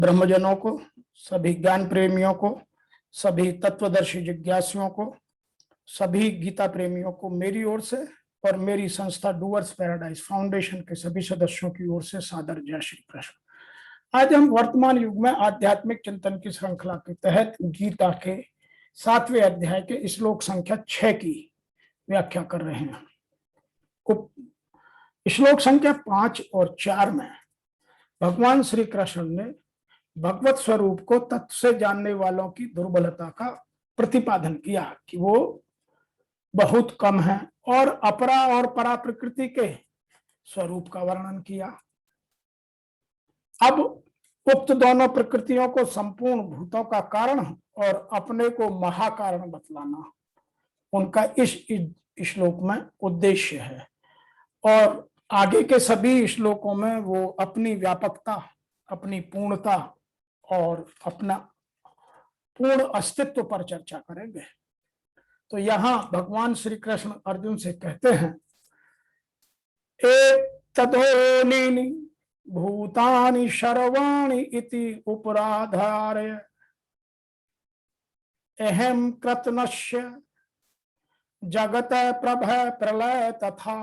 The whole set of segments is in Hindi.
ब्रह्मजनों को, सभी ज्ञान प्रेमियों को, सभी तत्वदर्शी जिज्ञासुओं को, सभी गीता प्रेमियों को मेरी ओर से और मेरी संस्था डूअर्स पैराडाइज फाउंडेशन के सभी सदस्यों की ओर से सादर जय श्री कृष्ण। आज हम वर्तमान युग में आध्यात्मिक चिंतन की श्रृंखला के तहत गीता के 7वें अध्याय के श्लोक संख्या 6 की व्याख्या कर रहे हैं। श्लोक संख्या 5 और 4 में भगवान श्री कृष्ण ने भगवत स्वरूप को तत्व से जानने वालों की दुर्बलता का प्रतिपादन किया कि वो बहुत कम है, और अपरा और परा प्रकृति के स्वरूप का वर्णन किया। अब उक्त दोनों प्रकृतियों को संपूर्ण भूतों का कारण और अपने को महाकारण बतलाना उनका इस श्लोक में उद्देश्य है, और आगे के सभी श्लोकों में वो अपनी व्यापकता, अपनी पूर्णता और अपना पूर्ण अस्तित्व पर चर्चा करेंगे। तो यहाँ भगवान श्री कृष्ण अर्जुन से कहते हैं, एतदोनीनि भूतानि सर्वाणि इति उपराधारय अहं कृतनस्य जगत प्रभय प्रलय तथा।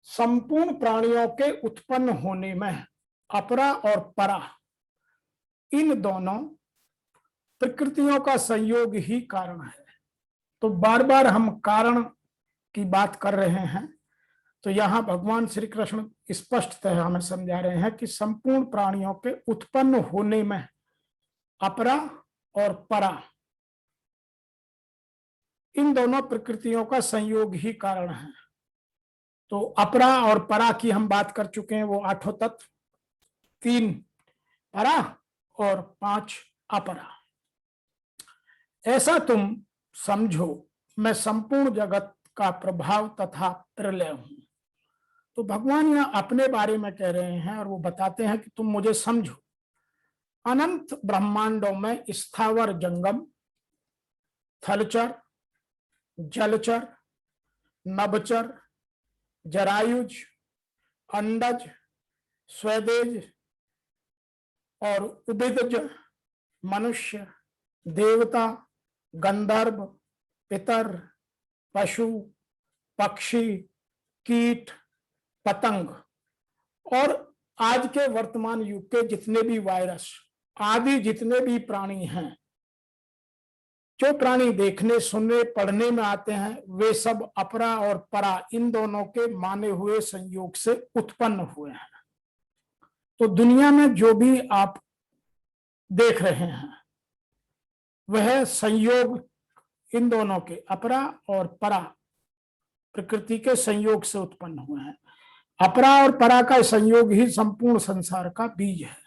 संपूर्ण प्राणियों के उत्पन्न होने में अपरा और परा, इन दोनों प्रकृतियों का संयोग ही कारण है। तो बार बार हम कारण की बात कर रहे हैं, तो यहाँ भगवान श्री कृष्ण स्पष्टतः हमें समझा रहे हैं कि संपूर्ण प्राणियों के उत्पन्न होने में अपरा और परा, इन दोनों प्रकृतियों का संयोग ही कारण है। तो अपरा और परा की हम बात कर चुके हैं, वो 8 तत्व, 3 परा और 5 अपरा। ऐसा तुम समझो मैं संपूर्ण जगत का प्रभाव तथा प्रलय हूं। तो भगवान यहाँ अपने बारे में कह रहे हैं और वो बताते हैं कि तुम मुझे समझो। अनंत ब्रह्मांडों में स्थावर जंगम, थलचर, जलचर, नभचर, जरायुज, अंडज, स्वदेज और उभिदज, मनुष्य, देवता, गंधर्व, पितर, पशु, पक्षी, कीट, पतंग और आज के वर्तमान युग के जितने भी वायरस आदि जितने भी प्राणी हैं, जो प्राणी देखने, सुनने, पढ़ने में आते हैं, वे सब अपरा और परा, इन दोनों के माने हुए संयोग से उत्पन्न हुए हैं। तो दुनिया में जो भी आप देख रहे हैं वह संयोग इन दोनों के, अपरा और परा प्रकृति के संयोग से उत्पन्न हुए हैं। अपरा और परा का संयोग ही संपूर्ण संसार का बीज है।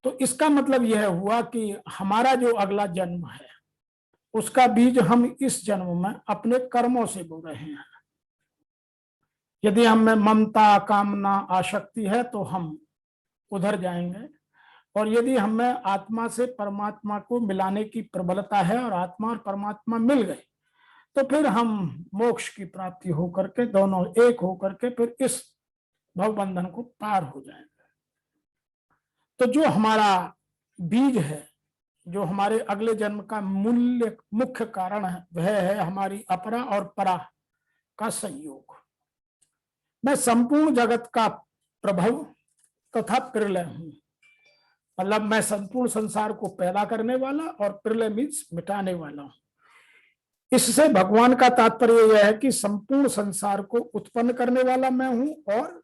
तो इसका मतलब यह हुआ कि हमारा जो अगला जन्म है उसका बीज हम इस जन्म में अपने कर्मों से बो रहे हैं। यदि हम में ममता, कामना, आसक्ति है तो हम उधर जाएंगे, और यदि हमें आत्मा से परमात्मा को मिलाने की प्रबलता है और आत्मा और परमात्मा मिल गए तो फिर हम मोक्ष की प्राप्ति होकर के, दोनों एक होकर के फिर इस भवबंधन को पार हो जाएंगे। तो जो हमारा बीज है, जो हमारे अगले जन्म का मुख्य कारण है, वह है हमारी अपरा और परा का संयोग। मैं संपूर्ण जगत का प्रभव तथा प्रलय हूं। मतलब मैं संपूर्ण संसार को पैदा करने वाला और प्रलय मीन्स मिटाने वाला हूं। इससे भगवान का तात्पर्य यह है कि संपूर्ण संसार को उत्पन्न करने वाला मैं हूं और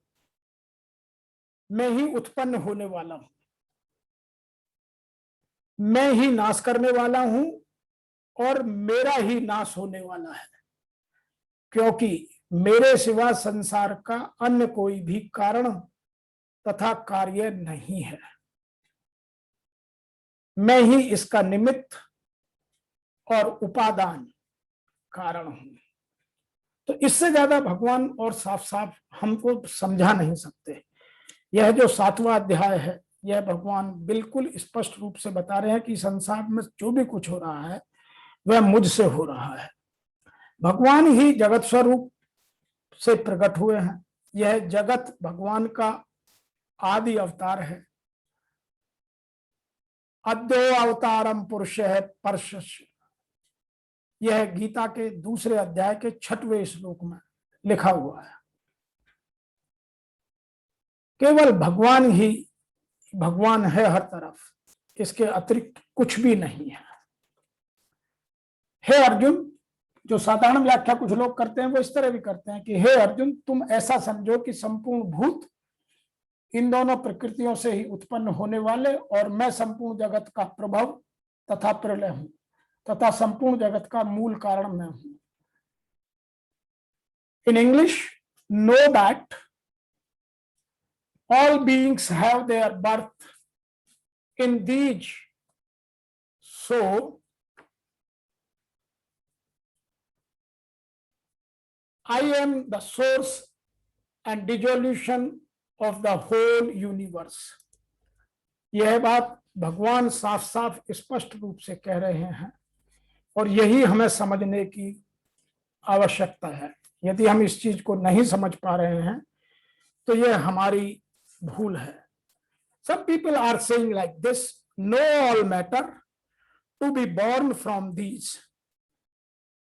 मैं ही उत्पन्न होने वाला हूं। मैं ही नाश करने वाला हूं और मेरा ही नाश होने वाला है, क्योंकि मेरे सिवा संसार का अन्य कोई भी कारण तथा कार्य नहीं है। मैं ही इसका निमित्त और उपादान कारण हूं। तो इससे ज्यादा भगवान और साफ साफ हमको समझा नहीं सकते। यह जो 7वां अध्याय है, यह भगवान बिल्कुल स्पष्ट रूप से बता रहे हैं कि संसार में जो भी कुछ हो रहा है वह मुझसे हो रहा है। भगवान ही जगत स्वरूप से प्रकट हुए हैं। यह जगत भगवान का आदि अवतार है, अद्यो अवतारम पुरुष है परशस्य, यह गीता के दूसरे अध्याय के 6वें श्लोक में लिखा हुआ है। केवल भगवान ही भगवान है हर तरफ, इसके अतिरिक्त कुछ भी नहीं है। हे अर्जुन, जो साधारण व्याख्या कुछ लोग करते हैं वो इस तरह भी करते हैं कि हे अर्जुन, तुम ऐसा समझो कि संपूर्ण भूत इन दोनों प्रकृतियों से ही उत्पन्न होने वाले और मैं संपूर्ण जगत का प्रभव तथा प्रलय हूं तथा संपूर्ण जगत का मूल कारण मैं हूं। In English, know that all beings have their birth in these, so I am the source and dissolution of the whole universe। यह बात भगवान साफ साफ स्पष्ट रूप से कह रहे हैं और यही हमें समझने की आवश्यकता है। यदि हम इस चीज को नहीं समझ पा रहे हैं तो यह हमारी भूल है। Some people are saying like this, know all matter to be born from these,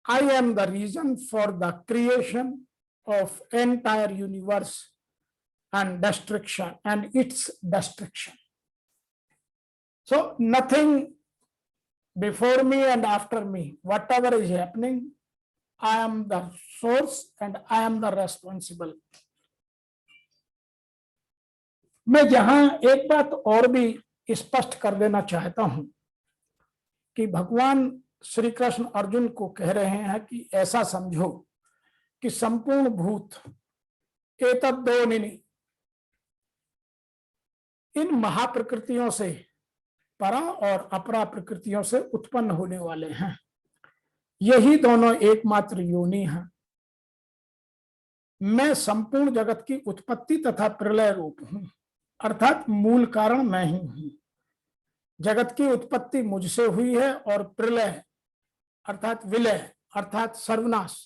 I am the reason for the creation of entire universe and destruction and its destruction, so nothing before me and after me, whatever is happening, I am the source and I am the responsible। मैं जहां एक बात और भी स्पष्ट कर देना चाहता हूं कि भगवान श्री कृष्ण अर्जुन को कह रहे हैं कि ऐसा समझो कि संपूर्ण भूत एतद्योनिनि, इन महाप्रकृतियों से, परा और अपरा प्रकृतियों से उत्पन्न होने वाले हैं। यही दोनों एकमात्र योनि हैं। मैं संपूर्ण जगत की उत्पत्ति तथा प्रलय रूप हूं, अर्थात मूल कारण मैं ही हूं। जगत की उत्पत्ति मुझसे हुई है और प्रलय अर्थात विलय अर्थात सर्वनाश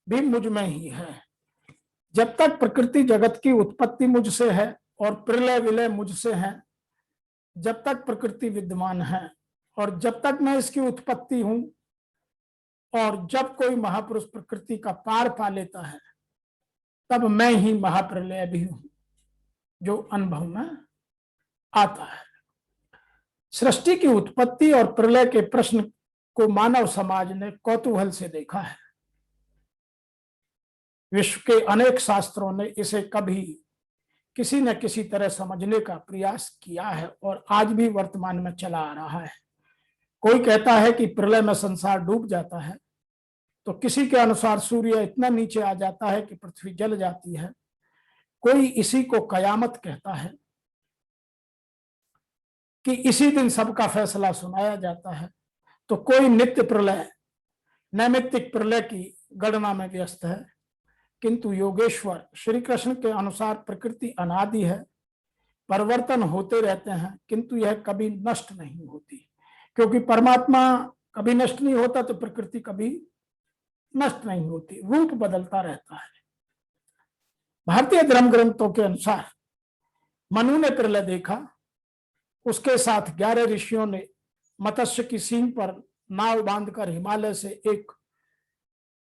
भी मुझ में ही है। जब तक प्रकृति जगत की उत्पत्ति मुझसे है और प्रलय विलय मुझसे है, जब तक प्रकृति विद्यमान है और जब तक मैं इसकी उत्पत्ति हूं, और जब कोई महापुरुष प्रकृति का पार पा लेता है तब मैं ही महाप्रलय भी हूं जो अनुभव में आता है। सृष्टि की उत्पत्ति और प्रलय के प्रश्न को मानव समाज ने कौतूहल से देखा है। विश्व के अनेक शास्त्रों ने इसे कभी किसी न किसी तरह समझने का प्रयास किया है और आज भी वर्तमान में चला आ रहा है। कोई कहता है कि प्रलय में संसार डूब जाता है, तो किसी के अनुसार सूर्य इतना नीचे आ जाता है कि पृथ्वी जल जाती है। कोई इसी को कयामत कहता है कि इसी दिन सबका फैसला सुनाया जाता है। तो कोई नित्य प्रलय, नैमित्तिक प्रलय की गणना में व्यस्त है। किंतु योगेश्वर श्री कृष्ण के अनुसार प्रकृति अनादि है, परिवर्तन होते रहते हैं, किंतु यह कभी नष्ट नहीं होती, क्योंकि परमात्मा कभी नष्ट नहीं होता तो प्रकृति कभी नष्ट नहीं होती, रूप बदलता रहता है। भारतीय धर्म ग्रंथों के अनुसार मनु ने प्रलय देखा, उसके साथ 11 ऋषियों ने मत्स्य की सींग पर नाव बांधकर हिमालय से एक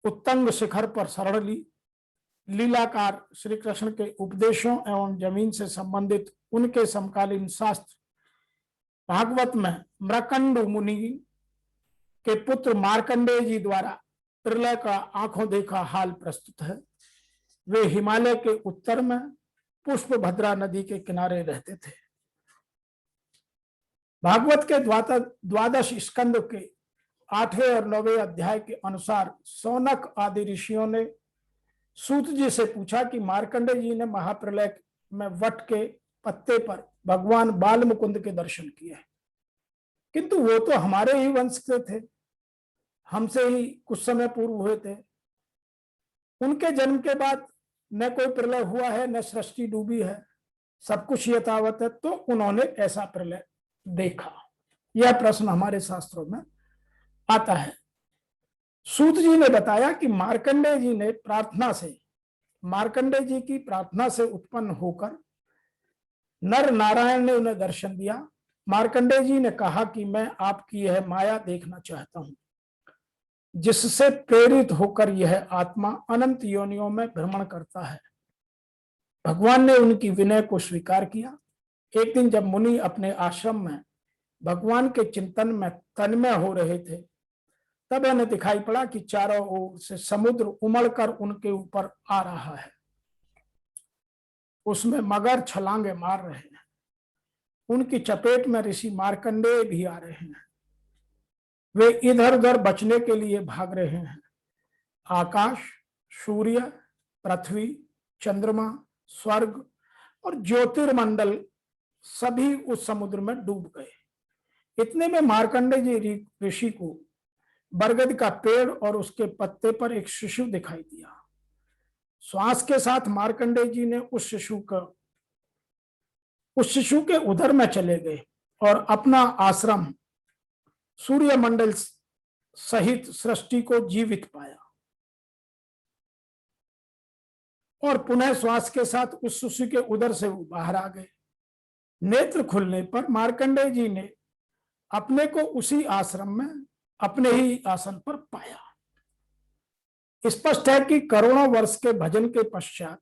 उत्तंग शिखर पर शरण ली। लीलाकार श्री कृष्ण के उपदेशों एवं जमीन से संबंधित उनके समकालीन शास्त्र भागवत में मृकंड मुनि के पुत्र मार्कंडेय जी द्वारा प्रलय का आंखों देखा हाल प्रस्तुत है। वे हिमालय के उत्तर में पुष्पभद्रा नदी के किनारे रहते थे। भागवत के 12 स्कंद के 8वें और 9वें अध्याय के अनुसार सौनक आदि ऋषियों ने सूत जी से पूछा कि मार्कंडेय जी ने महाप्रलय में वट के पत्ते पर भगवान बाल मुकुंद के दर्शन किए, किंतु वो तो हमारे ही वंश के थे, हमसे ही कुछ समय पूर्व हुए थे। उनके जन्म के बाद न कोई प्रलय हुआ है, न सृष्टि डूबी है, सब कुछ यथावत है, तो उन्होंने ऐसा प्रलय देखा। यह प्रश्न हमारे शास्त्रों में आता है। सूत जी ने बताया कि मार्कंडेय जी की प्रार्थना से उत्पन्न होकर नर नारायण ने उन्हें दर्शन दिया। मार्कंडेय जी ने कहा कि मैं आपकी यह माया देखना चाहता हूं, जिससे प्रेरित होकर यह आत्मा अनंत योनियों में भ्रमण करता है। भगवान ने उनकी विनय को स्वीकार किया। एक दिन जब मुनि अपने आश्रम में भगवान के चिंतन में तन्मय हो रहे थे, तब उन्हें दिखाई पड़ा कि चारों ओर से समुद्र उमड़कर उनके ऊपर आ रहा है। उसमें मगर छलांगे मार रहे हैं। उनकी चपेट में ऋषि मार्कंडेय भी आ रहे हैं। वे इधर उधर बचने के लिए भाग रहे हैं। आकाश, सूर्य, पृथ्वी, चंद्रमा, स्वर्ग और ज्योतिर्मंडल सभी उस समुद्र में डूब गए। इतने में मार्कंडेय जी ऋषि को बरगद का पेड़ और उसके पत्ते पर एक शिशु दिखाई दिया। श्वास के साथ मार्कंडेय जी ने उस शिशु के उदर में चले गए और अपना आश्रम सूर्य मंडल सहित सृष्टि को जीवित पाया। और पुनः श्वास के साथ उस शिशु के उदर से वो बाहर आ गए। नेत्र खुलने पर मार्कंडेय जी ने अपने को उसी आश्रम में अपने ही आसन पर पाया। स्पष्ट है कि करोड़ों वर्ष के भजन के पश्चात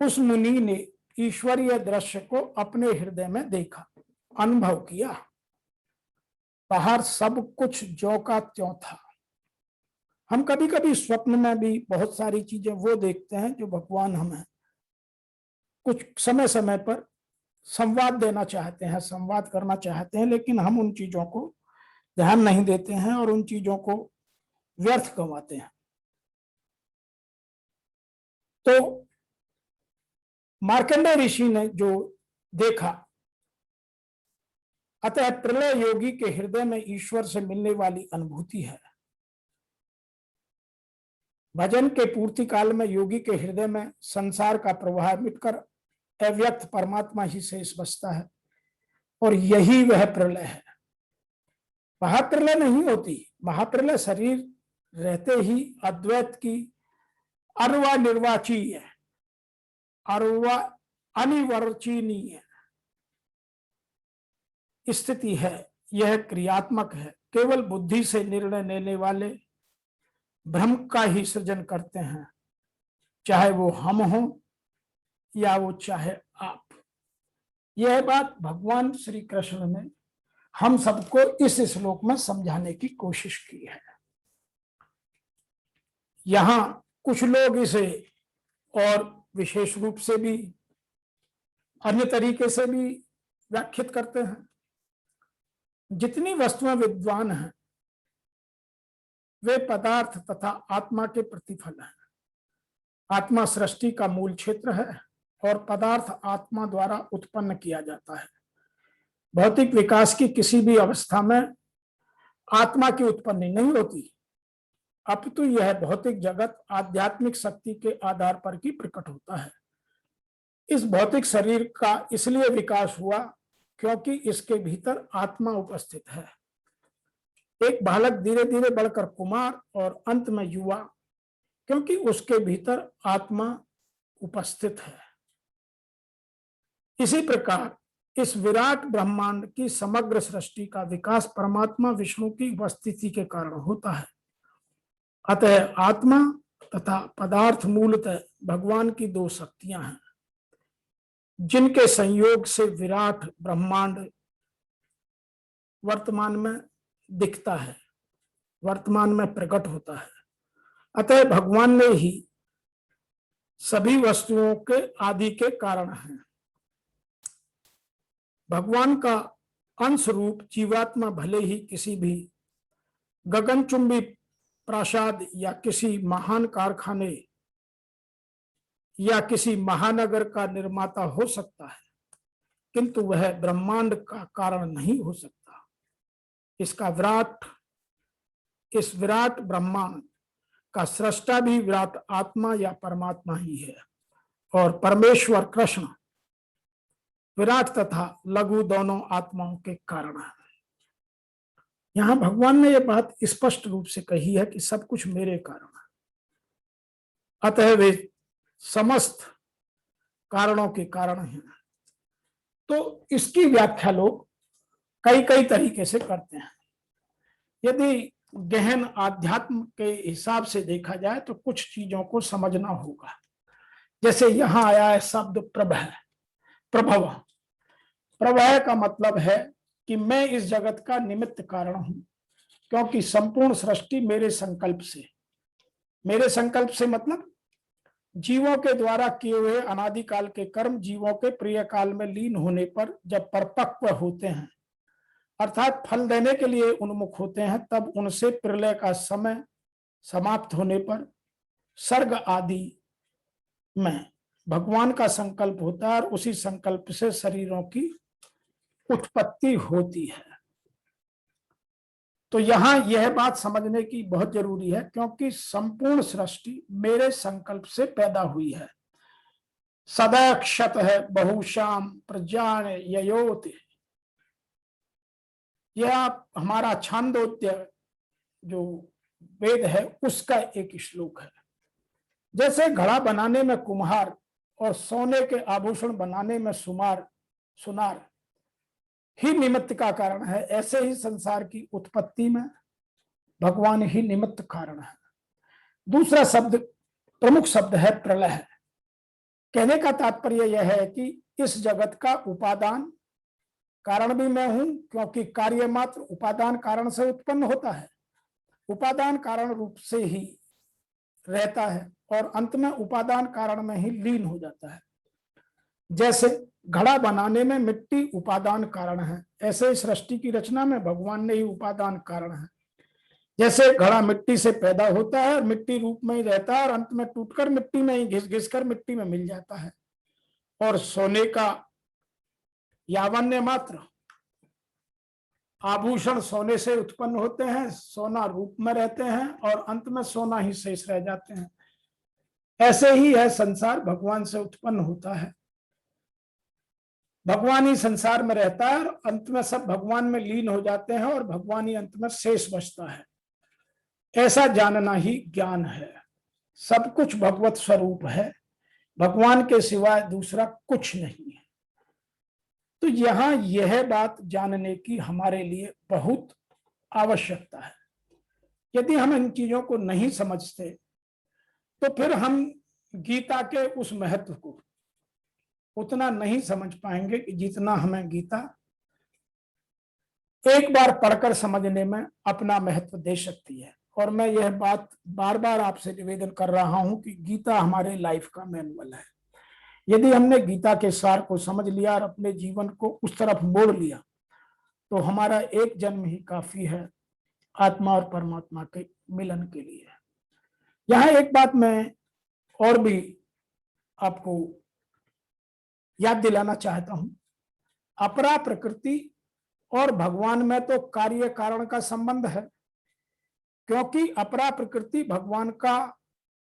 उस मुनि ने ईश्वरीय दृश्य को अपने हृदय में देखा, अनुभव किया। बाहर सब कुछ ज्यों का त्यों था। हम कभी कभी स्वप्न में भी बहुत सारी चीजें वो देखते हैं जो भगवान हमें कुछ समय समय पर संवाद देना चाहते हैं, संवाद करना चाहते हैं, लेकिन हम उन चीजों को ध्यान नहीं देते हैं और उन चीजों को व्यर्थ गंवाते हैं। तो मार्कंडेय ऋषि ने जो देखा, अतः प्रलय योगी के हृदय में ईश्वर से मिलने वाली अनुभूति है। भजन के पूर्ति काल में योगी के हृदय में संसार का प्रवाह मिटकर अव्यक्त परमात्मा ही शेष बचता है और यही वह प्रलय है। महाप्रलय नहीं होती। महाप्रलय शरीर रहते ही अद्वैत की अनिर्वाचनीय अनिर्वचनीय स्थिति है। यह क्रियात्मक है। केवल बुद्धि से निर्णय लेने वाले भ्रम का ही सृजन करते हैं, चाहे वो हम हो या वो चाहे आप। यह बात भगवान श्री कृष्ण ने हम सबको इस श्लोक में समझाने की कोशिश की है। यहां कुछ लोग इसे और विशेष रूप से भी अन्य तरीके से भी व्याख्यात करते हैं। जितनी वस्तुएं विद्वान हैं वे पदार्थ तथा आत्मा के प्रतिफल हैं। आत्मा सृष्टि का मूल क्षेत्र है और पदार्थ आत्मा द्वारा उत्पन्न किया जाता है। भौतिक विकास की किसी भी अवस्था में आत्मा की उत्पत्ति नहीं होती, अपितु यह भौतिक जगत आध्यात्मिक शक्ति के आधार पर ही प्रकट होता है। इस भौतिक शरीर का इसलिए विकास हुआ क्योंकि इसके भीतर आत्मा उपस्थित है। एक बालक धीरे धीरे बढ़कर कुमार और अंत में युवा, क्योंकि उसके भीतर आत्मा उपस्थित है। इसी प्रकार इस विराट ब्रह्मांड की समग्र सृष्टि का विकास परमात्मा विष्णु की उपस्थिति के कारण होता है। अतः आत्मा तथा पदार्थ मूलतः भगवान की दो शक्तियां हैं, जिनके संयोग से विराट ब्रह्मांड वर्तमान में दिखता है, वर्तमान में प्रकट होता है। अतः भगवान ने ही सभी वस्तुओं के आदि के कारण हैं। भगवान का अंश रूप जीवात्मा भले ही किसी भी गगनचुंबी प्रासाद या किसी महान कारखाने या किसी महानगर का निर्माता हो सकता है, किंतु वह ब्रह्मांड का कारण नहीं हो सकता। इस विराट ब्रह्मांड का सृष्टा भी विराट आत्मा या परमात्मा ही है और परमेश्वर कृष्ण विराट तथा लघु दोनों आत्माओं के कारण है। यहां भगवान ने यह बात स्पष्ट रूप से कही है कि सब कुछ मेरे कारण है, अतः वे समस्त कारणों के कारण हैं। तो इसकी व्याख्या लोग कई कई तरीके से करते हैं। यदि गहन आध्यात्म के हिसाब से देखा जाए तो कुछ चीजों को समझना होगा। जैसे यहां आया है शब्द प्रभव। प्रभव प्रभव का मतलब है कि मैं इस जगत का निमित्त कारण हूं, क्योंकि संपूर्ण सृष्टि मेरे संकल्प से मतलब जीवों के द्वारा किए हुए अनादिकाल के कर्म जीवों के प्रिय काल में लीन होने पर जब परिपक्व होते हैं, अर्थात फल देने के लिए उन्मुख होते हैं, तब उनसे प्रलय का समय समाप्त होने पर सर्ग आदि में भगवान का संकल्प होता है और उसी संकल्प से शरीरों की उत्पत्ति होती है। तो यहां यह बात समझने की बहुत जरूरी है, क्योंकि संपूर्ण सृष्टि मेरे संकल्प से पैदा हुई है। सदा क्षत है बहुशाम प्रज्ञान ययोति, यह हमारा छांदोग्य जो वेद है उसका एक श्लोक है। जैसे घड़ा बनाने में कुम्हार और सोने के आभूषण बनाने में सुनार ही निमित्त का कारण है, ऐसे ही संसार की उत्पत्ति में भगवान ही निमित्त कारण है। दूसरा शब्द, प्रमुख शब्द है प्रलय। कहने का तात्पर्य यह है कि इस जगत का उपादान कारण भी मैं हूं, क्योंकि कार्य मात्र उपादान कारण से उत्पन्न होता है, उपादान कारण रूप से ही रहता है और अंत में उपादान कारण में ही लीन हो जाता है। जैसे घड़ा बनाने में मिट्टी उपादान कारण है, ऐसे सृष्टि की रचना में भगवान ने ही उपादान कारण है। जैसे घड़ा मिट्टी से पैदा होता है और मिट्टी रूप में ही रहता है और अंत में टूटकर मिट्टी में ही घिस कर मिट्टी में मिल जाता है, और सोने का यावन्य मात्र आभूषण सोने से उत्पन्न होते हैं, सोना रूप में रहते हैं और अंत में सोना ही शेष रह जाते हैं। ऐसे ही है संसार, भगवान से उत्पन्न होता है, भगवान ही संसार में रहता है और अंत में सब भगवान में लीन हो जाते हैं और भगवान ही अंत में शेष बचता है। ऐसा जानना ही ज्ञान है। सब कुछ भगवत स्वरूप है, भगवान के सिवाय दूसरा कुछ नहीं है। तो यहां यह बात जानने की हमारे लिए बहुत आवश्यकता है। यदि हम इन चीजों को नहीं समझते तो फिर हम गीता के उस महत्व को उतना नहीं समझ पाएंगे कि जितना हमें गीता एक बार पढ़कर समझने में अपना महत्व दे सकती है। और मैं यह बात बार बार आपसे निवेदन कर रहा हूं कि गीता हमारे लाइफ का मैनुअल है। यदि हमने गीता के सार को समझ लिया और अपने जीवन को उस तरफ मोड़ लिया तो हमारा एक जन्म ही काफी है आत्मा और परमात्मा के मिलन के लिए। यहां एक बात मैं और भी आपको याद दिलाना चाहता हूं। अपरा प्रकृति और भगवान में तो कार्य कारण का संबंध है, क्योंकि अपरा प्रकृति भगवान का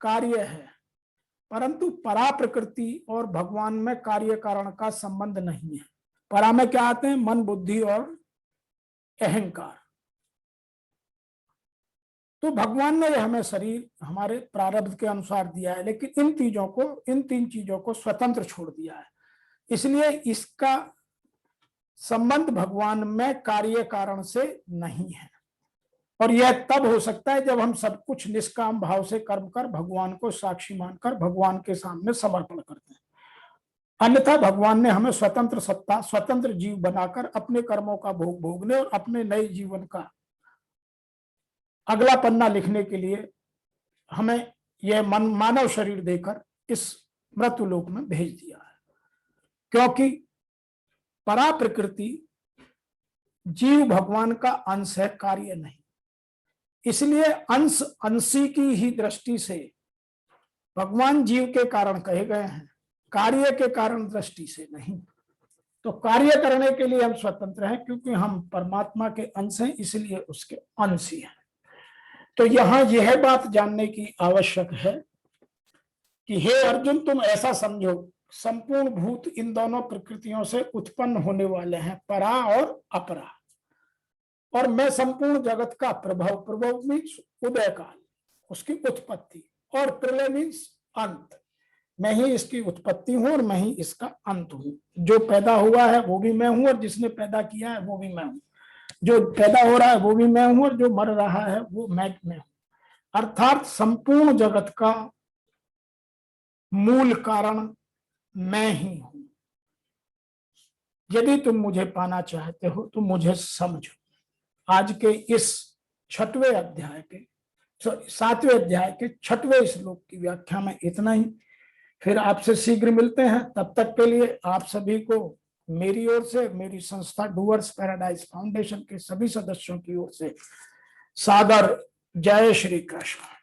कार्य है, परंतु परा प्रकृति और भगवान में कार्य कारण का संबंध नहीं है। परा में क्या आते हैं? मन, बुद्धि और अहंकार। तो भगवान ने हमें शरीर हमारे प्रारब्ध के अनुसार दिया है, लेकिन इन तीन चीजों को स्वतंत्र छोड़ दिया है। इसलिए इसका संबंध भगवान में कार्य कारण से नहीं है। और यह तब हो सकता है जब हम सब कुछ निष्काम भाव से कर्म कर भगवान को साक्षी मानकर भगवान के सामने समर्पण करते हैं। अन्यथा भगवान ने हमें स्वतंत्र सत्ता, स्वतंत्र जीव बनाकर अपने कर्मों का भोग भोगने और अपने नए जीवन का अगला पन्ना लिखने के लिए हमें यह मानव शरीर देकर इस मृत्युलोक में भेज दिया है। क्योंकि परा प्रकृति जीव भगवान का अंश है, कार्य नहीं। इसलिए अंशी की ही दृष्टि से भगवान जीव के कारण कहे गए हैं, कार्य के कारण दृष्टि से नहीं। तो कार्य करने के लिए हम स्वतंत्र हैं, क्योंकि हम परमात्मा के अंश हैं, इसलिए उसके अंशी हैं। तो यहां यह बात जानने की आवश्यक है कि हे अर्जुन, तुम ऐसा समझो, संपूर्ण भूत इन दोनों प्रकृतियों से उत्पन्न होने वाले हैं, परा और अपरा। और मैं संपूर्ण जगत का प्रभव मीन्स उदय काल, उसकी उत्पत्ति, और प्रलय मीन्स अंत। मैं ही इसकी उत्पत्ति हूं और मैं ही इसका अंत हूं। जो पैदा हुआ है वो भी मैं हूं और जिसने पैदा किया है वो भी मैं हूं। जो पैदा हो रहा है वो भी मैं हूं और जो मर रहा है वो मैं हूं। अर्थात संपूर्ण जगत का मूल कारण मैं ही हूं। यदि तुम मुझे पाना चाहते हो तो मुझे समझो। आज के इस 6वें अध्याय के 7वें अध्याय के 6वें श्लोक की व्याख्या में इतना ही। फिर आपसे शीघ्र मिलते हैं। तब तक के लिए आप सभी को मेरी ओर से, मेरी संस्था डूअर्स पैराडाइज फाउंडेशन के सभी सदस्यों की ओर से सादर जय श्री कृष्ण।